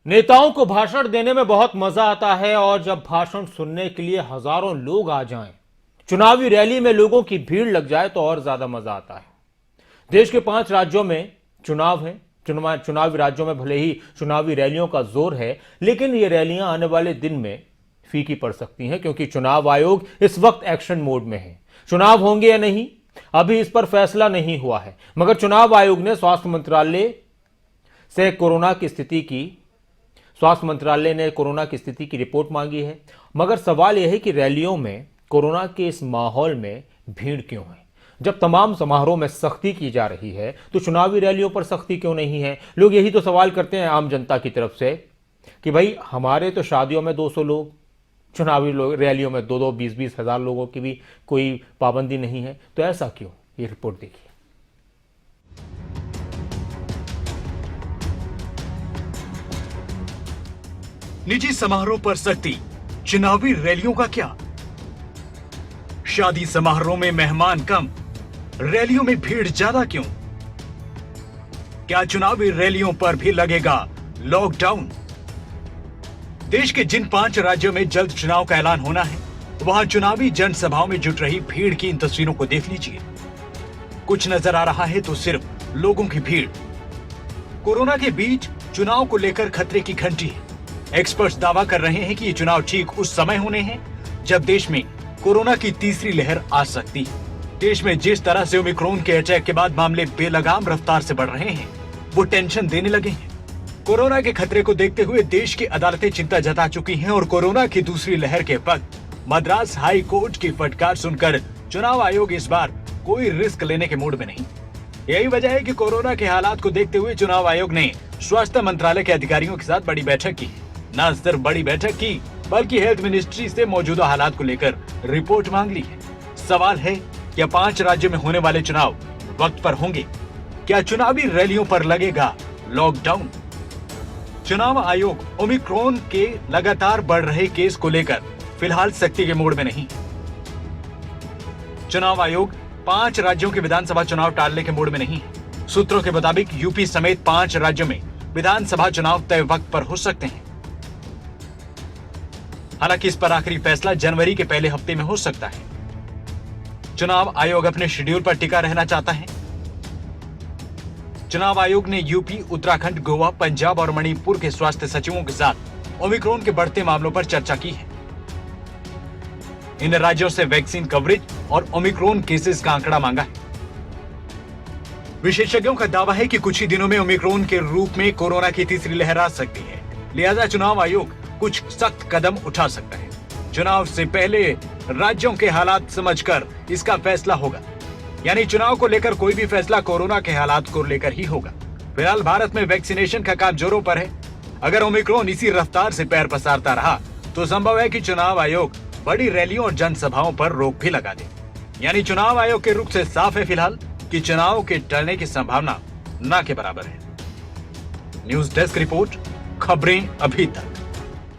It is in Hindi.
नेताओं को भाषण देने में बहुत मजा आता है और जब भाषण सुनने के लिए हजारों लोग आ जाएं, चुनावी रैली में लोगों की भीड़ लग जाए तो और ज्यादा मजा आता है। देश के 5 राज्यों में चुनाव है। चुनावी राज्यों में भले ही चुनावी रैलियों का जोर है, लेकिन ये रैलियां आने वाले दिन में फीकी पड़ सकती हैं, क्योंकि चुनाव आयोग इस वक्त एक्शन मोड में है। चुनाव होंगे या नहीं, अभी इस पर फैसला नहीं हुआ है, मगर चुनाव आयोग ने स्वास्थ्य मंत्रालय ने कोरोना की स्थिति की रिपोर्ट मांगी है। मगर सवाल यह है कि रैलियों में कोरोना के इस माहौल में भीड़ क्यों है? जब तमाम समारोह में सख्ती की जा रही है तो चुनावी रैलियों पर सख्ती क्यों नहीं है? लोग यही तो सवाल करते हैं आम जनता की तरफ से कि भाई हमारे तो शादियों में 200 लोग, चुनावी रैलियों में 2-2, 20-20 हजार लोगों की भी कोई पाबंदी नहीं है, तो ऐसा क्यों? ये रिपोर्ट देखिए। निजी समारोह पर सख्ती, चुनावी रैलियों का क्या? शादी समारोह में मेहमान कम, रैलियों में भीड़ ज्यादा क्यों? क्या चुनावी रैलियों पर भी लगेगा लॉकडाउन? देश के जिन 5 राज्यों में जल्द चुनाव का ऐलान होना है, वहां चुनावी जनसभाओं में जुट रही भीड़ की इन तस्वीरों को देख लीजिए। कुछ नजर आ रहा है तो सिर्फ लोगों की भीड़। कोरोना के बीच चुनाव को लेकर खतरे की घंटी है। एक्सपर्ट्स दावा कर रहे हैं कि ये चुनाव ठीक उस समय होने हैं जब देश में कोरोना की तीसरी लहर आ सकती है। देश में जिस तरह से ओमिक्रॉन के अटैक के बाद मामले बेलगाम रफ्तार से बढ़ रहे हैं, वो टेंशन देने लगे हैं। कोरोना के खतरे को देखते हुए देश की अदालतें चिंता जता चुकी हैं और कोरोना की दूसरी लहर के वक्त मद्रास हाई कोर्ट की फटकार सुनकर चुनाव आयोग इस बार कोई रिस्क लेने के मूड में नहीं। यही वजह है कि कोरोना के हालात को देखते हुए चुनाव आयोग ने स्वास्थ्य मंत्रालय के अधिकारियों के साथ बड़ी बैठक की। न सिर्फ बड़ी बैठक की, बल्कि हेल्थ मिनिस्ट्री से मौजूदा हालात को लेकर रिपोर्ट मांग ली है। सवाल है, क्या 5 राज्यों में होने वाले चुनाव वक्त पर होंगे? क्या चुनावी रैलियों पर लगेगा लॉकडाउन? चुनाव आयोग ओमिक्रॉन के लगातार बढ़ रहे केस को लेकर फिलहाल सख्ती के मूड में नहीं। चुनाव आयोग 5 राज्यों के विधानसभा चुनाव टालने के मूड में नहीं है। सूत्रों के मुताबिक यूपी समेत 5 राज्यों में विधानसभा चुनाव तय वक्त पर हो सकते हैं। हालांकि इस पर आखिरी फैसला जनवरी के पहले हफ्ते में हो सकता है। चुनाव आयोग अपने शेड्यूल पर टिका रहना चाहता है। चुनाव आयोग ने यूपी, उत्तराखंड, गोवा, पंजाब और मणिपुर के स्वास्थ्य सचिवों के साथ ओमिक्रॉन के बढ़ते मामलों पर चर्चा की है। इन राज्यों से वैक्सीन कवरेज और ओमिक्रॉन केसेस का आंकड़ा मांगा है। विशेषज्ञों का दावा है कि कुछ ही दिनों में ओमिक्रॉन के रूप में कोरोना की तीसरी लहर आ सकती है, लिहाजा चुनाव आयोग कुछ सख्त कदम उठा सकता है। चुनाव से पहले राज्यों के हालात समझकर इसका फैसला होगा, यानी चुनाव को लेकर कोई भी फैसला कोरोना के हालात को लेकर ही होगा। फिलहाल भारत में वैक्सीनेशन का काम जोरों पर है। अगर ओमिक्रॉन इसी रफ्तार से पैर पसारता रहा तो संभव है कि चुनाव आयोग बड़ी रैलियों और जनसभाओं पर रोक भी लगा दे। यानी चुनाव आयोग के रुख से साफ है फिलहाल कि चुनाव के टलने की संभावना ना के बराबर है। न्यूज डेस्क रिपोर्ट, खबरें अभी तक।